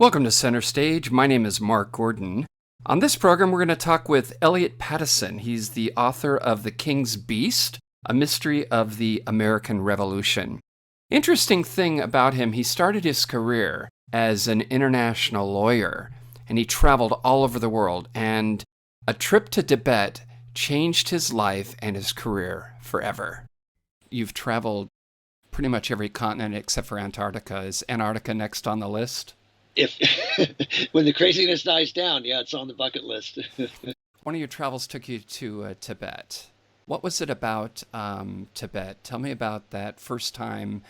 Welcome to Center Stage. My name is Mark Gordon. On this program, we're going to talk with Eliot Pattison. He's the author of The King's Beast, A Mystery of the American Revolution. Interesting thing about him, he started his career as an international lawyer, and he traveled all over the world, and a trip to Tibet changed his life and his career forever. You've traveled pretty much every continent except for Antarctica. Is Antarctica next on the list? If when the craziness dies down, yeah, it's on the bucket list. One of your travels took you to Tibet. What was it about Tibet? Tell me about that first time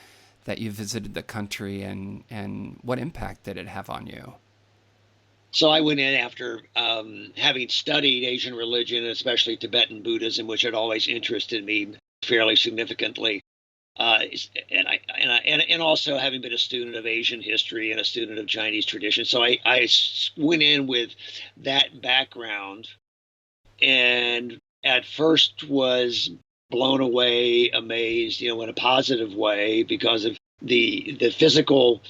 that you visited the country, and what impact did it have on you? So I went in after having studied Asian religion, especially Tibetan Buddhism, which had always interested me fairly significantly. And also having been a student of Asian history and a student of Chinese tradition. So I went in with that background, and at first was blown away, amazed, in a positive way, because of the physical,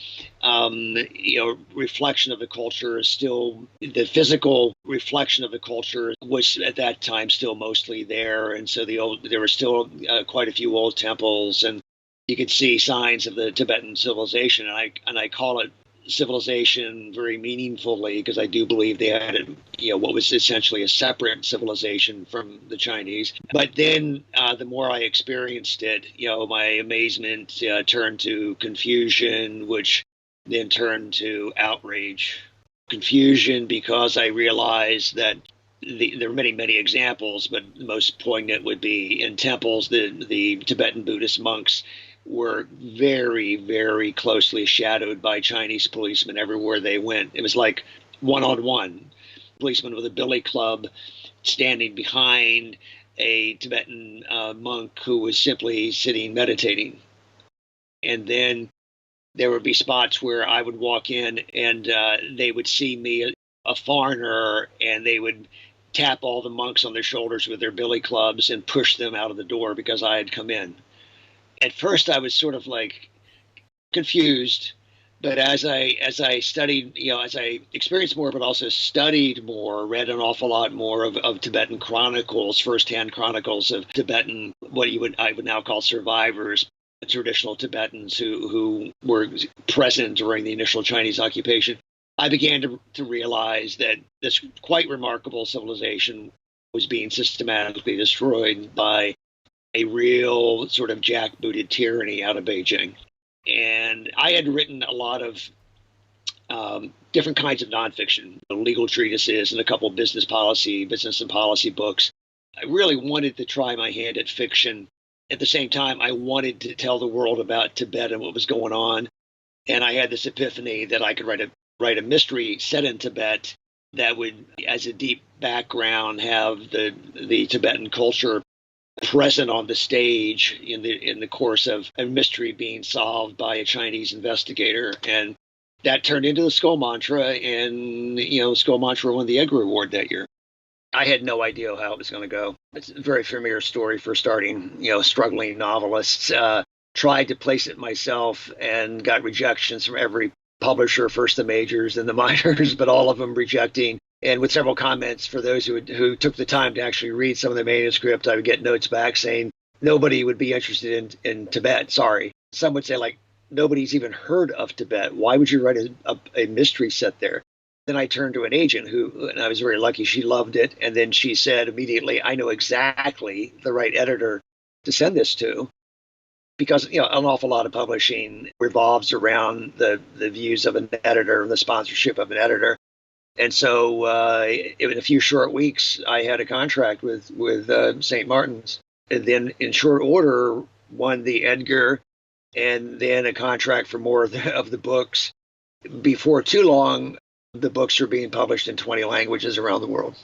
reflection of the culture is still, the physical reflection of the culture was at that time still mostly there. And so there were still quite a few old temples, and you could see signs of the Tibetan civilization. And I call it civilization very meaningfully, because I do believe they had, what was essentially a separate civilization from the Chinese. But then the more I experienced it, my amazement turned to confusion, which then turned to outrage. Confusion because I realized that there are many, many examples, but the most poignant would be in temples. The Tibetan Buddhist monks were very, very closely shadowed by Chinese policemen everywhere they went. It was like one-on-one. Policeman with a billy club standing behind a Tibetan monk who was simply sitting meditating. And then there would be spots where I would walk in and they would see me, a foreigner, and they would tap all the monks on their shoulders with their billy clubs and push them out of the door because I had come in. At first, I was sort of like confused, but as I studied, as I experienced more, but also studied more, read an awful lot more of Tibetan chronicles, firsthand chronicles of Tibetan, I would now call survivors, traditional Tibetans who were present during the initial Chinese occupation. I began to realize that this quite remarkable civilization was being systematically destroyed by a real sort of jackbooted tyranny out of Beijing. And I had written a lot of different kinds of nonfiction, legal treatises, and a couple of business and policy books. I really wanted to try my hand at fiction. At the same time, I wanted to tell the world about Tibet and what was going on. And I had this epiphany that I could write a mystery set in Tibet that would, as a deep background, have the Tibetan culture present on the stage in the course of a mystery being solved by a Chinese investigator. And that turned into the Skull Mantra, and Skull Mantra won the Edgar Award that year. I had no idea how it was going to go. It's a very familiar story for starting, struggling novelists. Tried to place it myself and got rejections from every publisher, first the majors and the minors, but all of them rejecting. And with several comments for those who took the time to actually read some of the manuscript, I would get notes back saying nobody would be interested in Tibet. Sorry. Some would say, like, nobody's even heard of Tibet. Why would you write a mystery set there? Then I turned to an agent and I was very lucky, she loved it. And then she said immediately, I know exactly the right editor to send this to. Because an awful lot of publishing revolves around the views of an editor and the sponsorship of an editor. And so in a few short weeks, I had a contract with St. Martin's, and then in short order won the Edgar, and then a contract for more of the books. Before too long, the books are being published in 20 languages around the world.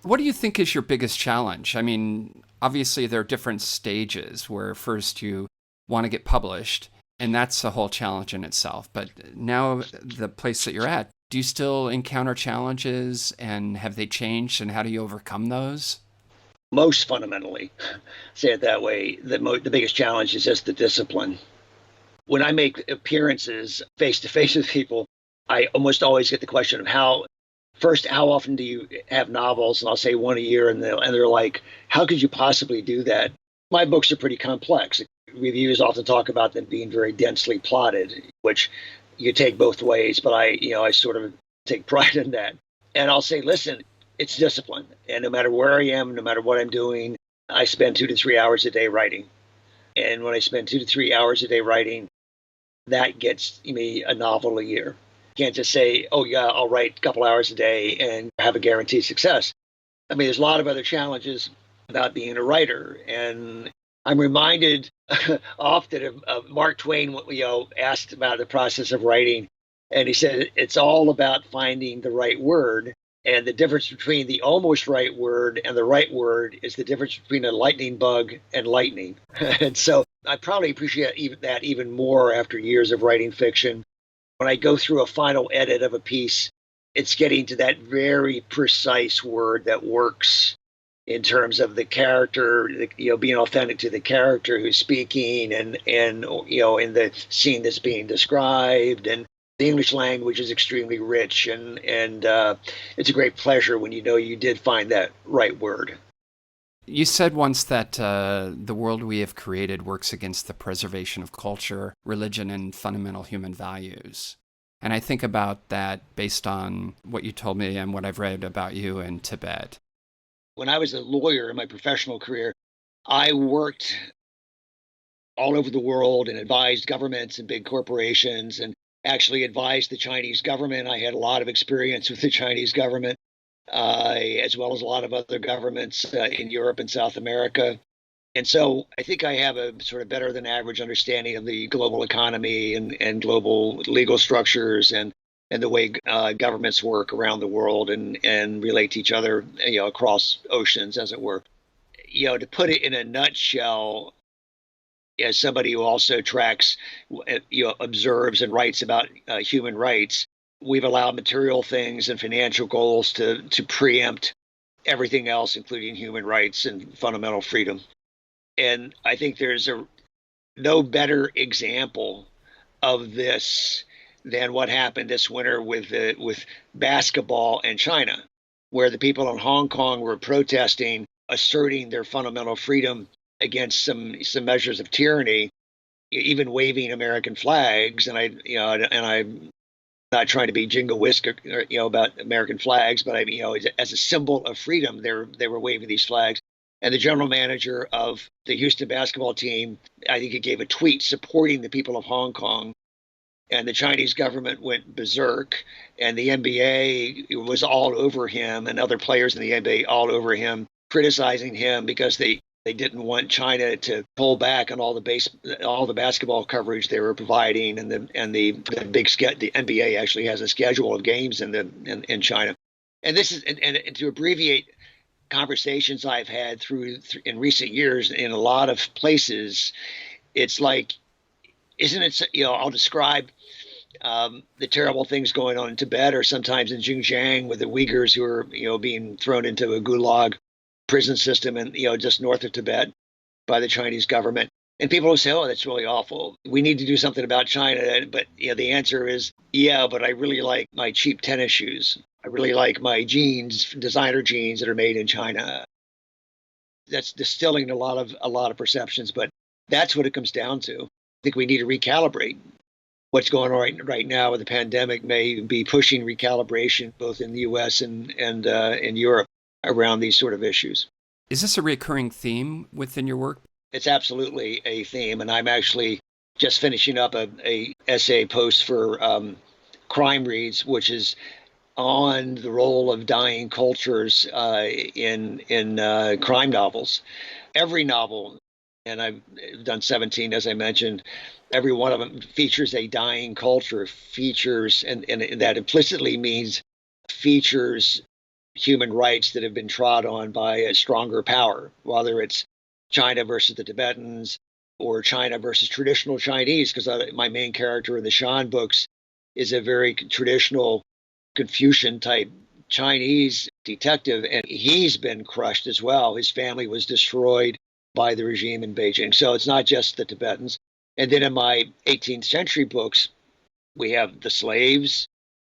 What do you think is your biggest challenge? I mean, obviously there are different stages where first you want to get published, and that's a whole challenge in itself. But now the place that you're at, do you still encounter challenges, and have they changed, and how do you overcome those? Most fundamentally, say it that way, the biggest challenge is just the discipline. When I make appearances face-to-face with people, I almost always get the question of how often do you have novels? And I'll say one a year, and they're like, how could you possibly do that? My books are pretty complex. Reviews often talk about them being very densely plotted, which you take both ways, but I sort of take pride in that. And I'll say, listen, it's discipline. And no matter where I am, no matter what I'm doing, I spend 2 to 3 hours a day writing. And when I spend 2 to 3 hours a day writing, that gets me a novel a year. Can't just say, oh yeah, I'll write a couple hours a day and have a guaranteed success. I mean, there's a lot of other challenges about being a writer. And I'm reminded often of Mark Twain, asked about the process of writing. And he said, it's all about finding the right word. And the difference between the almost right word and the right word is the difference between a lightning bug and lightning. And so I probably appreciate that even more after years of writing fiction. When I go through a final edit of a piece, it's getting to that very precise word that works in terms of the character, being authentic to the character who's speaking and in the scene that's being described. And the English language is extremely rich, and it's a great pleasure when you did find that right word. You said once that the world we have created works against the preservation of culture, religion, and fundamental human values. And I think about that based on what you told me and what I've read about you in Tibet. When I was a lawyer in my professional career, I worked all over the world and advised governments and big corporations and actually advised the Chinese government. I had a lot of experience with the Chinese government, as well as a lot of other governments in Europe and South America. And so I think I have a sort of better than average understanding of the global economy and global legal structures and the way governments work around the world and relate to each other, across oceans, as it were. To put it in a nutshell, as somebody who also tracks, observes and writes about human rights, we've allowed material things and financial goals to preempt everything else, including human rights and fundamental freedom. And I think there's no better example of this than what happened this winter with basketball and China, where the people in Hong Kong were protesting, asserting their fundamental freedom against some measures of tyranny, even waving American flags. And I'm not trying to be jingle whisker, about American flags, but as a symbol of freedom, they were waving these flags. And the general manager of the Houston basketball team, I think he gave a tweet supporting the people of Hong Kong. And the Chinese government went berserk, and the NBA was all over him, and other players in the NBA all over him, criticizing him because they didn't want China to pull back on all the basketball coverage they were providing, and the NBA actually has a schedule of games in China. And this is and to abbreviate conversations I've had in recent years in a lot of places, it's like, isn't it? I'll describe the terrible things going on in Tibet, or sometimes in Xinjiang with the Uyghurs who are being thrown into a gulag prison system and just north of Tibet by the Chinese government. And people will say, oh, that's really awful. We need to do something about China. But the answer is, yeah, but I really like my cheap tennis shoes. I really like my jeans, designer jeans that are made in China. That's distilling a lot of perceptions, but that's what it comes down to. I think we need to recalibrate. What's going on right now with the pandemic may be pushing recalibration both in the U.S. and in Europe around these sort of issues. Is this a recurring theme within your work? It's absolutely a theme, and I'm actually just finishing up a essay post for Crime Reads, which is on the role of dying cultures in crime novels. Every novel, and I've done 17, as I mentioned, every one of them features a dying culture, and that implicitly means features human rights that have been trod on by a stronger power, whether it's China versus the Tibetans or China versus traditional Chinese, because my main character in the Shan books is a very traditional Confucian type Chinese detective, and he's been crushed as well. His family was destroyed by the regime in Beijing. So it's not just the Tibetans. And then in my 18th century books, we have the slaves,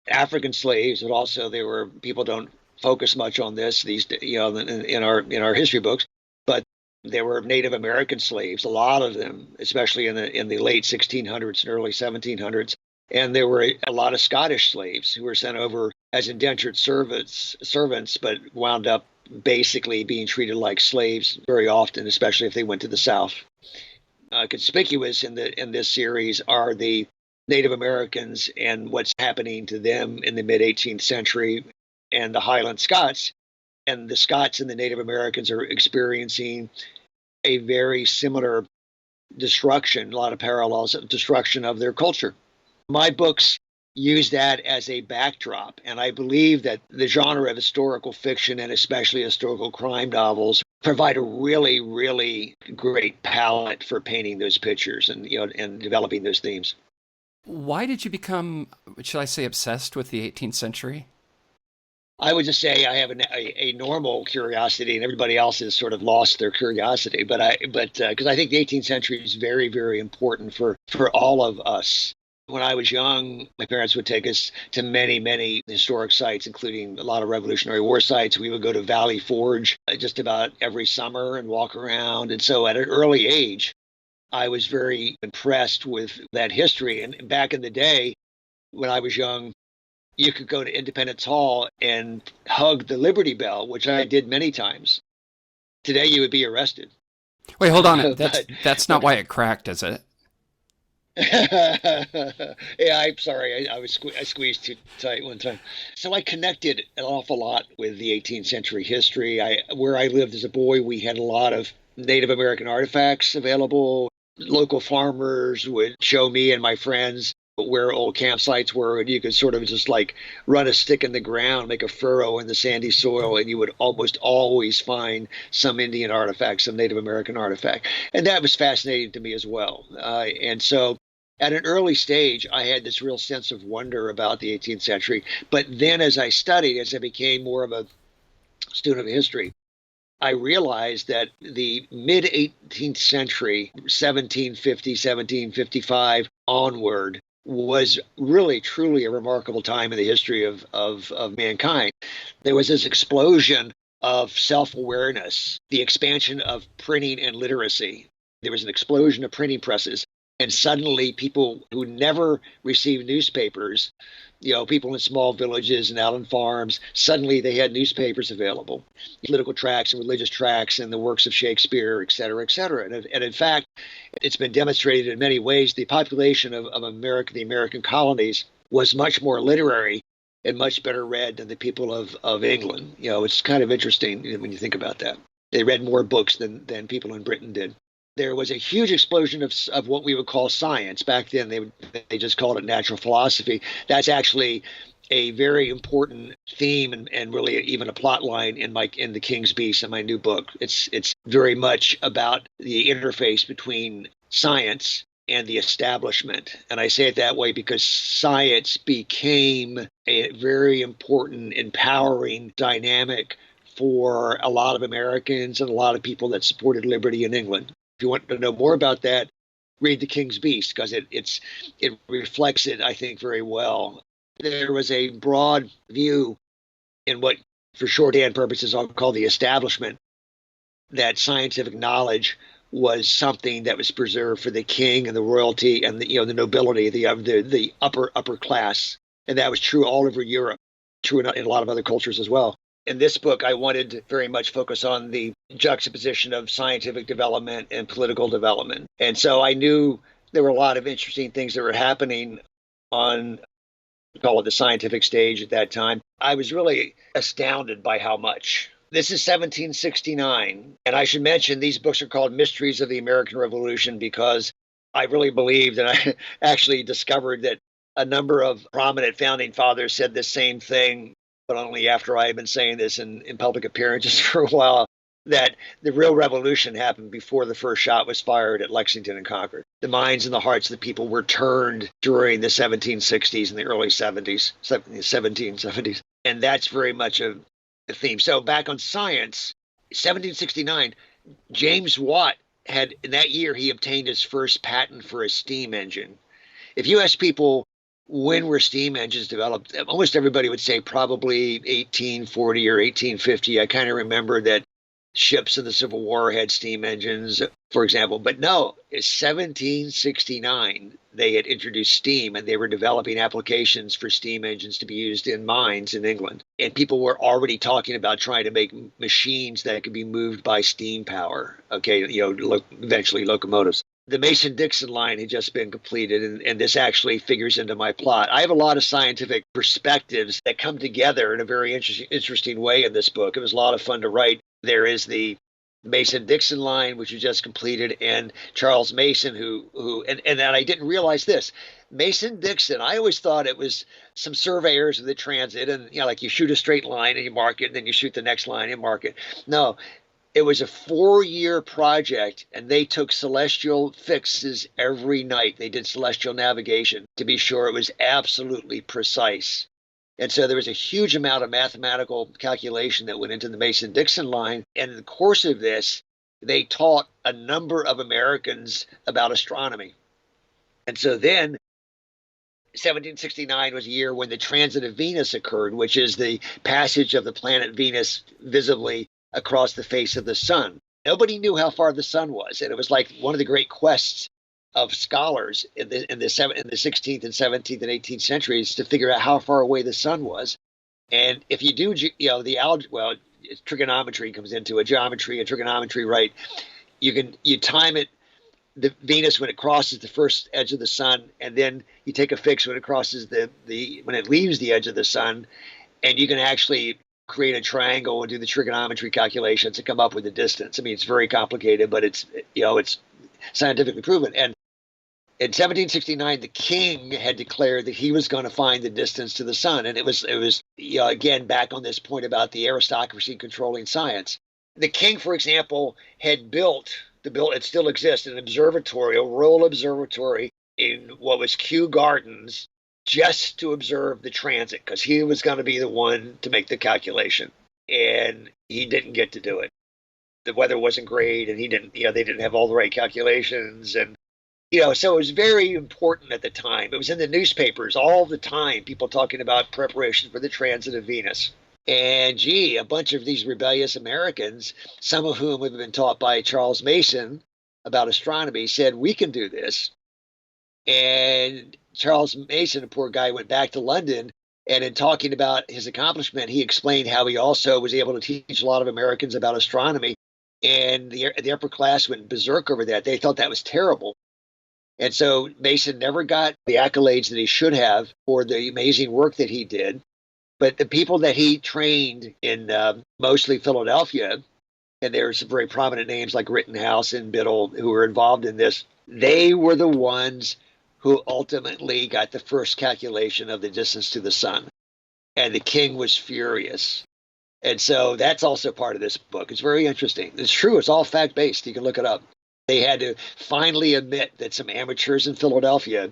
African slaves, but also there were people don't focus much on this in our history books, but there were Native American slaves, a lot of them, especially in the late 1600s and early 1700s. And there were a lot of Scottish slaves who were sent over as indentured servants, but wound up basically being treated like slaves very often, especially if they went to the South. Conspicuous in this series are the Native Americans and what's happening to them in the mid 18th century, and the Highland Scots. And the Scots and the Native Americans are experiencing a very similar destruction, a lot of parallels of destruction of their culture. My books use that as a backdrop, and I believe that the genre of historical fiction, and especially historical crime novels, provide a really, really great palette for painting those pictures and developing those themes. Why did you become, should I say, obsessed with the 18th century? I would just say I have a normal curiosity, and everybody else has sort of lost their curiosity. But because I think the 18th century is very, very important for all of us. When I was young, my parents would take us to many, many historic sites, including a lot of Revolutionary War sites. We would go to Valley Forge just about every summer and walk around. And so at an early age, I was very impressed with that history. And back in the day, when I was young, you could go to Independence Hall and hug the Liberty Bell, which I did many times. Today, you would be arrested. Wait, hold on. That's not why it cracked, is it? Yeah, I'm sorry. I squeezed too tight one time. So I connected an awful lot with the 18th century history. Where I lived as a boy, we had a lot of Native American artifacts available. Local farmers would show me and my friends where old campsites were, and you could sort of just like run a stick in the ground, make a furrow in the sandy soil, and you would almost always find some Indian artifact, some Native American artifact. And that was fascinating to me as well. And so at an early stage, I had this real sense of wonder about the 18th century. But then as I studied, as I became more of a student of history, I realized that the mid 18th century, 1750, 1755 onward, was really, truly a remarkable time in the history of mankind. There was this explosion of self-awareness, the expansion of printing and literacy. There was an explosion of printing presses. And suddenly people who never received newspapers, people in small villages and out on farms, suddenly they had newspapers available, political tracts and religious tracts and the works of Shakespeare, et cetera, et cetera. And in fact, it's been demonstrated in many ways the population of America, the American colonies, was much more literary and much better read than the people of England. It's kind of interesting when you think about that. They read more books than people in Britain did. There was a huge explosion of what we would call science. Back then, they just called it natural philosophy. That's actually a very important theme and really even a plot line in the King's Beast in my new book. It's very much about the interface between science and the establishment. And I say it that way because science became a very important, empowering dynamic for a lot of Americans and a lot of people that supported liberty in England. If you want to know more about that, read The King's Beast, because it reflects it, I think, very well. There was a broad view in what, for shorthand purposes, I'll call the establishment, that scientific knowledge was something that was preserved for the king and the royalty and the nobility, the upper class. And that was true all over Europe, true in a lot of other cultures as well. In this book, I wanted to very much focus on the juxtaposition of scientific development and political development. And so I knew there were a lot of interesting things that were happening on, call it the scientific stage at that time. I was really astounded by how much. This is 1769. And I should mention these books are called Mysteries of the American Revolution because I really believed, and I actually discovered that a number of prominent founding fathers said the same thing, but only after I had been saying this in public appearances for a while, that the real revolution happened before the first shot was fired at Lexington and Concord. The minds and the hearts of the people were turned during the 1760s and the early 1770s. And that's very much a theme. So back on science, 1769, James Watt had, in that year, he obtained his first patent for a steam engine. If you ask people when were steam engines developed? Almost everybody would say probably 1840 or 1850. I kind of remember that ships in the Civil War had steam engines, for example. But no, it's 1769 they had introduced steam, and they were developing applications for steam engines to be used in mines in England. And people were already talking about trying to make machines that could be moved by steam power. Okay, eventually locomotives. The Mason-Dixon line had just been completed, and this actually figures into my plot. I have a lot of scientific perspectives that come together in a very interesting way in this book. It was a lot of fun to write. There is the Mason-Dixon line, which was just completed, and Charles Mason, and I didn't realize this. Mason-Dixon, I always thought it was some surveyors of the transit, and like you shoot a straight line and you mark it, and then you shoot the next line and mark it. No, it was a 4-year project, and they took celestial fixes every night. They did celestial navigation to be sure it was absolutely precise. And so there was a huge amount of mathematical calculation that went into the Mason-Dixon line. And in the course of this, they taught a number of Americans about astronomy. And so then 1769 was a year when the transit of Venus occurred, which is the passage of the planet Venus visibly across the face of the sun. Nobody knew how far the sun was, and it was like one of the great quests of scholars in the 16th and 17th and 18th centuries to figure out how far away the sun was. And if you do, trigonometry comes into it, geometry and trigonometry, right? You time it, the Venus when it crosses the first edge of the sun, and then you take a fix when it crosses when it leaves the edge of the sun, and you can actually create a triangle and do the trigonometry calculations to come up with the distance. I mean, it's very complicated, but it's scientifically proven. And in 1769, the king had declared that he was going to find the distance to the sun. And it was again, back on this point about the aristocracy controlling science. The king, for example, had built, it still exists, an observatory, a royal observatory in what was Kew Gardens, just to observe the transit, because he was going to be the one to make the calculation. And he didn't get to do it. The weather wasn't great, and they didn't have all the right calculations. And, so it was very important at the time. It was in the newspapers all the time, people talking about preparation for the transit of Venus. And a bunch of these rebellious Americans, some of whom had been taught by Charles Mason about astronomy, said, we can do this. And Charles Mason, a poor guy, went back to London, and in talking about his accomplishment, he explained how he also was able to teach a lot of Americans about astronomy. And the upper class went berserk over that. They thought that was terrible. And so Mason never got the accolades that he should have for the amazing work that he did. But the people that he trained in mostly Philadelphia, and there are some very prominent names like Rittenhouse and Biddle who were involved in this, they were the ones who ultimately got the first calculation of the distance to the sun. And the king was furious. And so that's also part of this book. It's very interesting. It's true. It's all fact-based. You can look it up. They had to finally admit that some amateurs in Philadelphia,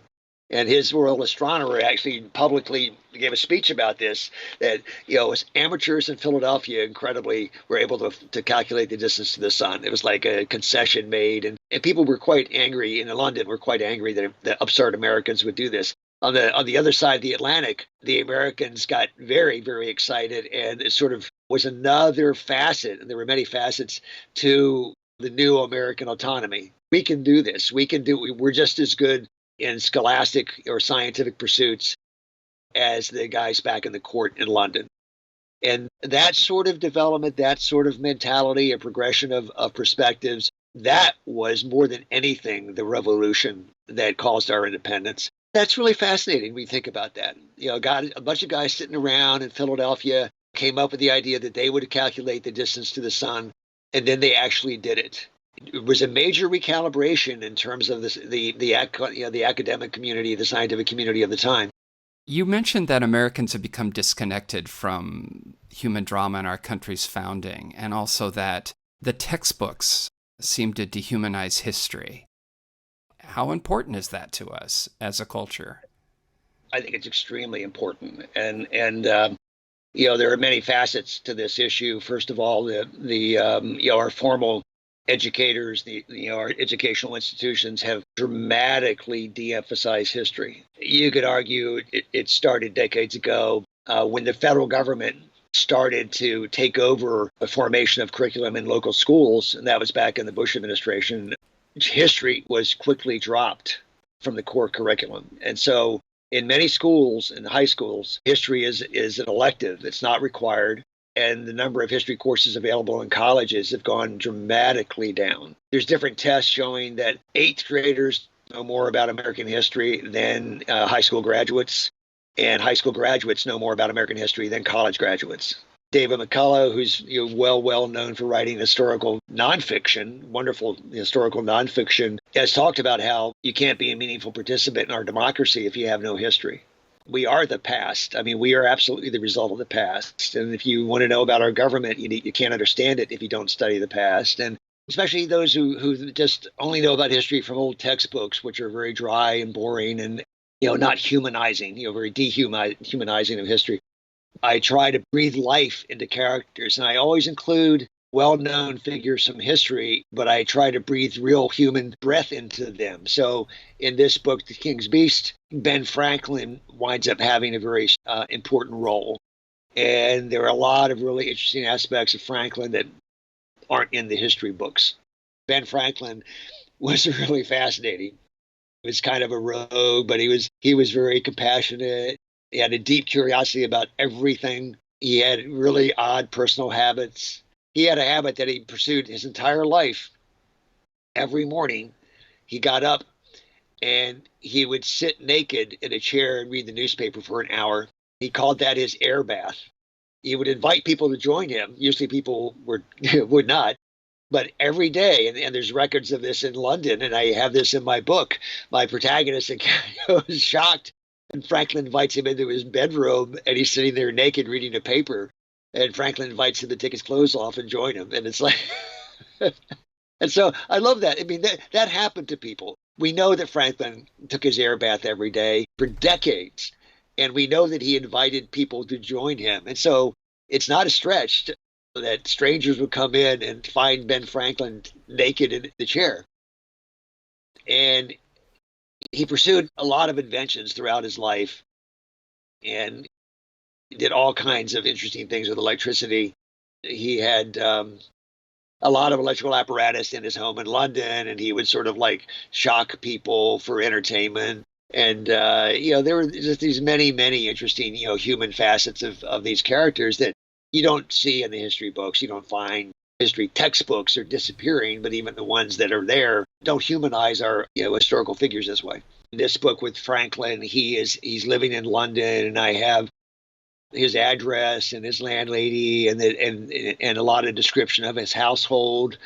and his royal astronomer actually publicly gave a speech about this, that, amateurs in Philadelphia incredibly were able to calculate the distance to the sun. It was like a concession made. And people were quite angry in London, were quite angry that upstart Americans would do this. On the other side of the Atlantic, the Americans got very, very excited, and it sort of was another facet, and there were many facets to the new American autonomy. We can do this. We're just as good in scholastic or scientific pursuits as the guys back in the court in London. And that sort of development, that sort of mentality, a progression of perspectives, that was more than anything the revolution that caused our independence. That's really fascinating when you think about that. A bunch of guys sitting around in Philadelphia came up with the idea that they would calculate the distance to the sun, and then they actually did it. It was a major recalibration in terms of the academic community, the scientific community of the time. You mentioned that Americans have become disconnected from human drama in our country's founding, and also that the textbooks seem to dehumanize history. How important is that to us as a culture? I think it's extremely important, and there are many facets to this issue. First of all, our formal educators, our educational institutions have dramatically de-emphasized history. You could argue it started decades ago when the federal government started to take over the formation of curriculum in local schools, and that was back in the Bush administration. History was quickly dropped from the core curriculum. And so in many schools, in high schools, history is an elective. It's not required. And the number of history courses available in colleges have gone dramatically down. There's different tests showing that 8th graders know more about American history than high school graduates, and high school graduates know more about American history than college graduates. David McCullough, who's well known for writing historical nonfiction, wonderful historical nonfiction, has talked about how you can't be a meaningful participant in our democracy if you have no history. We are the past. I mean, we are absolutely the result of the past. And if you want to know about our government, you can't understand it if you don't study the past. And especially those who just only know about history from old textbooks, which are very dry and boring and, not humanizing, very dehumanizing of history. I try to breathe life into characters, and I always include well-known figures from history, but I try to breathe real human breath into them. So in this book, The King's Beast, Ben Franklin winds up having a very important role. And there are a lot of really interesting aspects of Franklin that aren't in the history books. Ben Franklin was really fascinating. He was kind of a rogue, but he was very compassionate. He had a deep curiosity about everything. He had really odd personal habits. He had a habit that he pursued his entire life. Every morning, he got up and he would sit naked in a chair and read the newspaper for an hour. He called that his air bath. He would invite people to join him. Usually people would not. But every day, and there's records of this in London, and I have this in my book, my protagonist was shocked. And Franklin invites him into his bedroom, and he's sitting there naked reading a paper. And Franklin invites him to take his clothes off and join him. And it's like, and so I love that. I mean, that happened to people. We know that Franklin took his air bath every day for decades. And we know that he invited people to join him. And so it's not a stretch that strangers would come in and find Ben Franklin naked in the chair. And he pursued a lot of inventions throughout his life and did all kinds of interesting things with electricity. He had a lot of electrical apparatus in his home in London, and he would sort of like shock people for entertainment. And, there were just these many, many interesting, human facets of these characters that you don't see in the history books. You don't find. History textbooks are disappearing, but even the ones that are there don't humanize our historical figures this way. In this book with Franklin, he's living in London, and I have his address and his landlady and a lot of description of his household,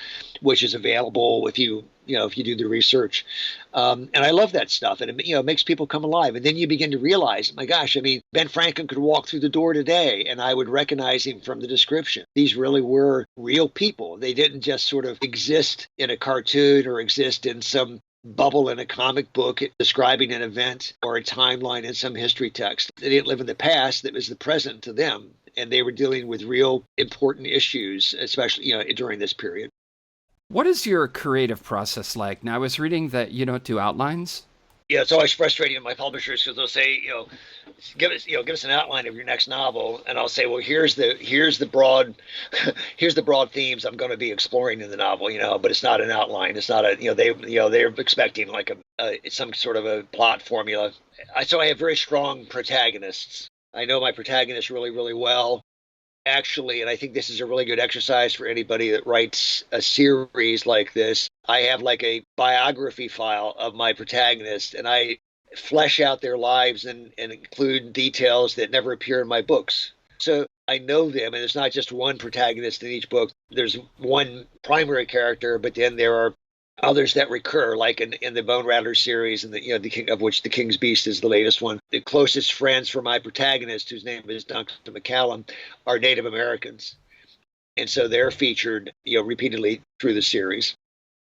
which is available if you do the research. And I love that stuff. And it makes people come alive. And then you begin to realize, my gosh, I mean, Ben Franklin could walk through the door today and I would recognize him from the description. These really were real people. They didn't just sort of exist in a cartoon or exist in some bubble in a comic book describing an event or a timeline in some history text. They didn't live in the past. That was the present to them. And they were dealing with real important issues, especially during this period. What is your creative process like? Now, I was reading that you don't do outlines. Yeah, it's always frustrating to my publishers because they'll say, give us an outline of your next novel, and I'll say, well, here's the broad themes I'm going to be exploring in the novel, but it's not an outline. It's not they're expecting like some sort of a plot formula. So I have very strong protagonists. I know my protagonists really, really well. Actually, and I think this is a really good exercise for anybody that writes a series like this. I have like a biography file of my protagonist, and I flesh out their lives and include details that never appear in my books. So I know them, and it's not just one protagonist in each book. There's one primary character, but then there are others that recur, like in the Bone Rattler series, and the King, of which the King's Beast is the latest one. The closest friends for my protagonist, whose name is Duncan McCallum, are Native Americans, and so they're featured repeatedly through the series.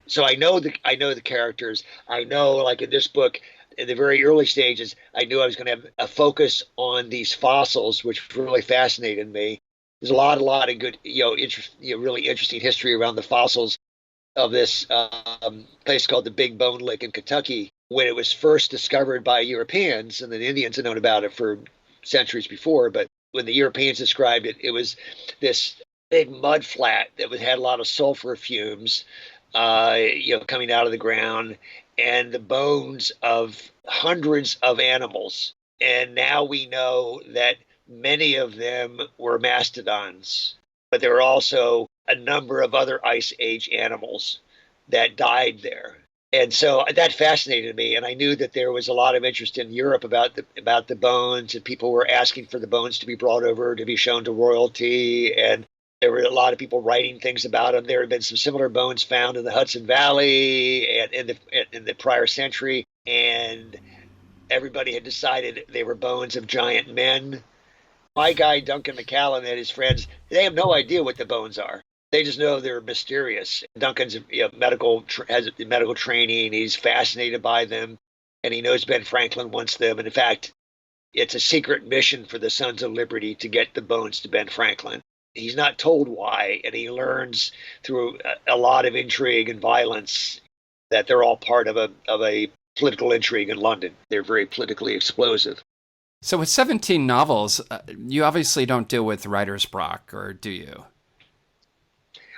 So I know the characters. I know, like in this book, in the very early stages, I knew I was going to have a focus on these fossils, which really fascinated me. There's a lot of good, really interesting history around the fossils of this place called the Big Bone Lick in Kentucky when it was first discovered by Europeans, and the Indians had known about it for centuries before. But when the Europeans described it, it was this big mud flat that had a lot of sulfur fumes, coming out of the ground, and the bones of hundreds of animals. And now we know that many of them were mastodons, but there were also a number of other ice age animals that died there. And so that fascinated me, and I knew that there was a lot of interest in Europe about the bones, and people were asking for the bones to be brought over to be shown to royalty, and there were a lot of people writing things about them. There had been some similar bones found in the Hudson Valley and in the prior century, and everybody had decided they were bones of giant men. My guy Duncan McCallum and his friends, they have no idea what the bones are. They just know they're mysterious. Duncan's has medical training. He's fascinated by them, and he knows Ben Franklin wants them. And in fact, it's a secret mission for the Sons of Liberty to get the bones to Ben Franklin. He's not told why, and he learns through a lot of intrigue and violence that they're all part of a political intrigue in London. They're very politically explosive. So with 17 novels, you obviously don't deal with writer's block, or do you?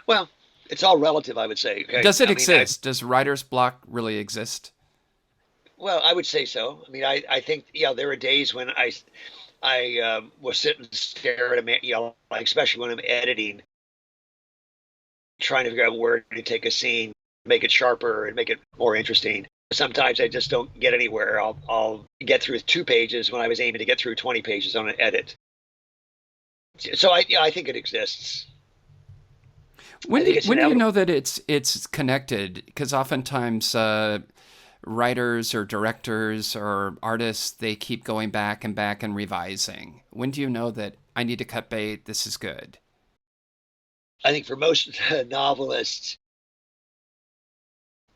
Well, it's all relative, I would say. Okay? Does it exist? Does writer's block really exist? Well, I would say so. I mean, I think, there are days when I will sit and stare at a, especially when I'm editing, trying to figure out where to take a scene, make it sharper and make it more interesting. Sometimes I just don't get anywhere. I'll get through 2 pages when I was aiming to get through 20 pages on an edit. So I think it exists. When do you know that it's connected? Because oftentimes writers or directors or artists, they keep going back and revising. When do you know that I need to cut bait, this is good? I think for most novelists,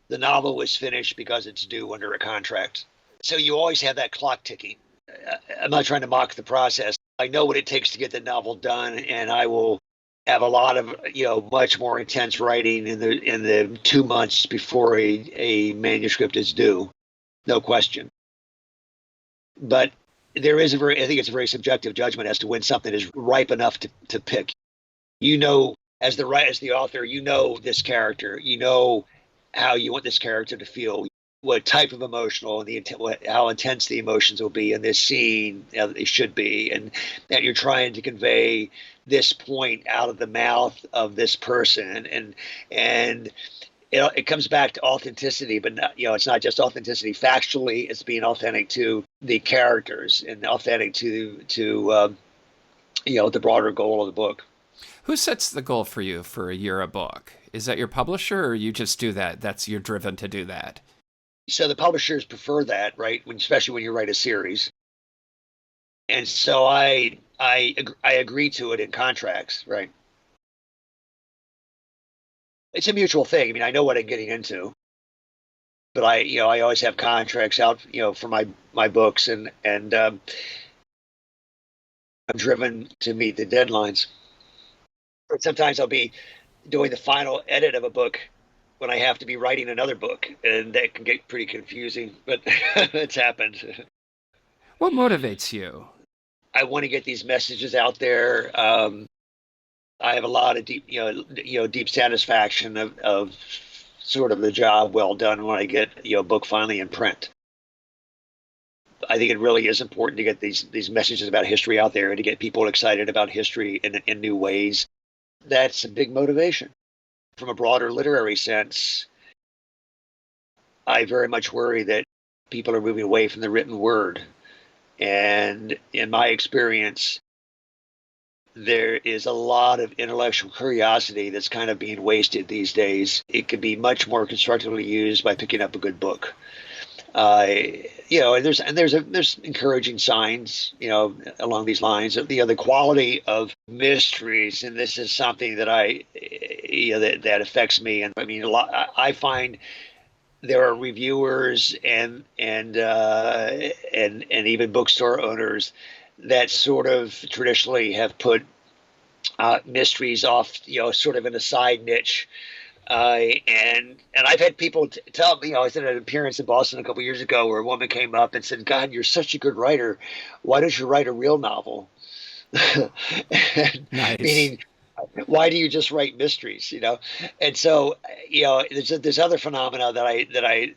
the novel was finished because it's due under a contract. So you always have that clock ticking. I'm not trying to mock the process. I know what it takes to get the novel done, and I will have a lot of, much more intense writing in the 2 months before a manuscript is due. No question. But there is I think it's a very subjective judgment as to when something is ripe enough to pick. As the author, this character, how you want this character to feel, what type of emotional and how intense the emotions will be in this scene, they should be, and that you're trying to convey this point out of the mouth of this person, and it comes back to authenticity, but not, it's not just authenticity factually. It's being authentic to the characters and authentic to the broader goal of the book. Who sets the goal for you for a year a book? Is that your publisher, or you just do that? You're driven to do that? So the publishers prefer that, right? Especially when you write a series. And so I agree to it in contracts, right? It's a mutual thing. I mean, I know what I'm getting into, but I always have contracts out, for my books, and I'm driven to meet the deadlines. Sometimes I'll be doing the final edit of a book when I have to be writing another book, and that can get pretty confusing, but it's happened. What motivates you? I want to get these messages out there. I have a lot of deep satisfaction of sort of the job well done when I get a book finally in print. I think it really is important to get these messages about history out there and to get people excited about history in new ways. That's a big motivation. From a broader literary sense, I very much worry that people are moving away from the written word. And in my experience, there is a lot of intellectual curiosity that's kind of being wasted these days. It could be much more constructively used by picking up a good book. There's encouraging signs, along these lines. The quality of mysteries, and this is something that that affects me. And I mean, I find there are reviewers and even bookstore owners that sort of traditionally have put mysteries off, sort of in a side niche. And I've had people tell me, I was at an appearance in Boston a couple years ago where a woman came up and said, "God, you're such a good writer. Why don't you write a real novel?" Nice. Meaning, why do you just write mysteries? And so, there's other phenomena that I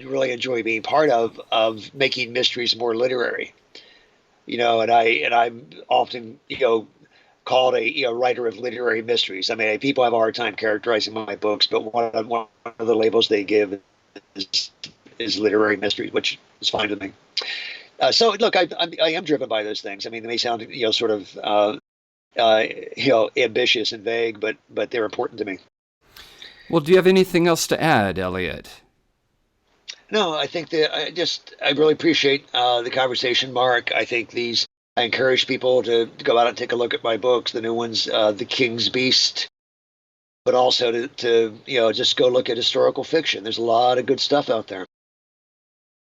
really enjoy being part of making mysteries more literary. And I'm often called a writer of literary mysteries. I mean, people have a hard time characterizing my books, but one of the labels they give is literary mysteries, which is fine with me. So look, I am driven by those things. I mean, they may sound sort of ambitious and vague, but they're important to me. Well, do you have anything else to add, Eliot? No, I think that I really appreciate the conversation, Mark. I encourage people to go out and take a look at my books, the new ones, The King's Beast, but also to just go look at historical fiction. There's a lot of good stuff out there.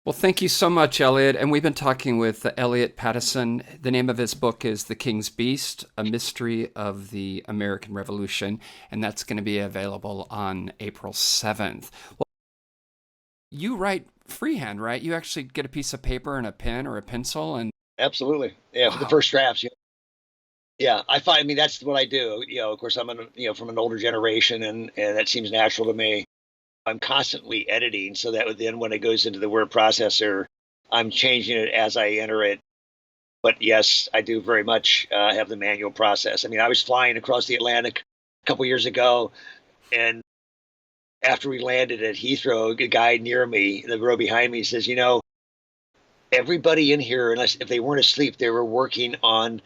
Well, thank you so much, Eliot. And we've been talking with Eliot Pattison. The name of his book is The King's Beast, A Mystery of the American Revolution, and that's going to be available on April 7th. Well, you write freehand, right? You actually get a piece of paper and a pen or a pencil and... Absolutely. Yeah, wow. For the first drafts. Yeah, I mean, that's what I do. Of course, I'm from an older generation, and that seems natural to me. I'm constantly editing so that then when it goes into the word processor, I'm changing it as I enter it. But yes, I do very much have the manual process. I mean, I was flying across the Atlantic a couple years ago, and after we landed at Heathrow, a guy near me, the row behind me, says, everybody in here, unless if they weren't asleep, they were working on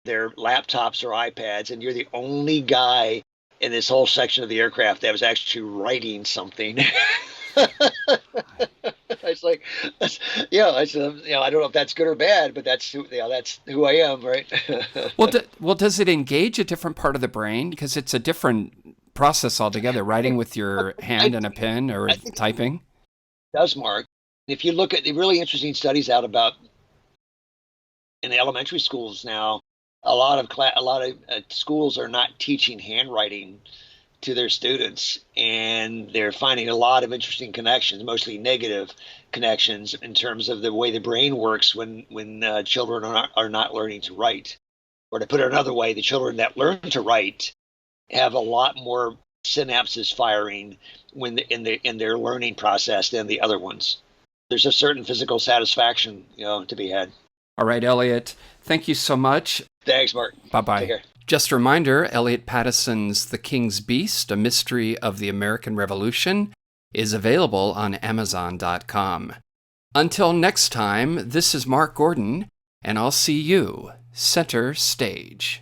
their laptops or iPads, and you're the only guy in this whole section of the aircraft that was actually writing something. It's like, I don't know if that's good or bad, but that's who I am, right? Well, does it engage a different part of the brain? Because it's a different process altogether, writing with your hand and a pen or typing. It does, Mark. If you look at the really interesting studies out about in the elementary schools now, a lot of schools are not teaching handwriting to their students, and they're finding a lot of interesting connections, mostly negative connections, in terms of the way the brain works when children are not learning to write. Or to put it another way, the children that learn to write have a lot more synapses firing in their learning process than the other ones. There's a certain physical satisfaction, to be had. All right, Eliot, thank you so much. Thanks, Mark. Bye-bye. Take care. Just a reminder, Eliot Pattison's The King's Beast, A Mystery of the American Revolution, is available on Amazon.com. Until next time, this is Mark Gordon, and I'll see you center stage.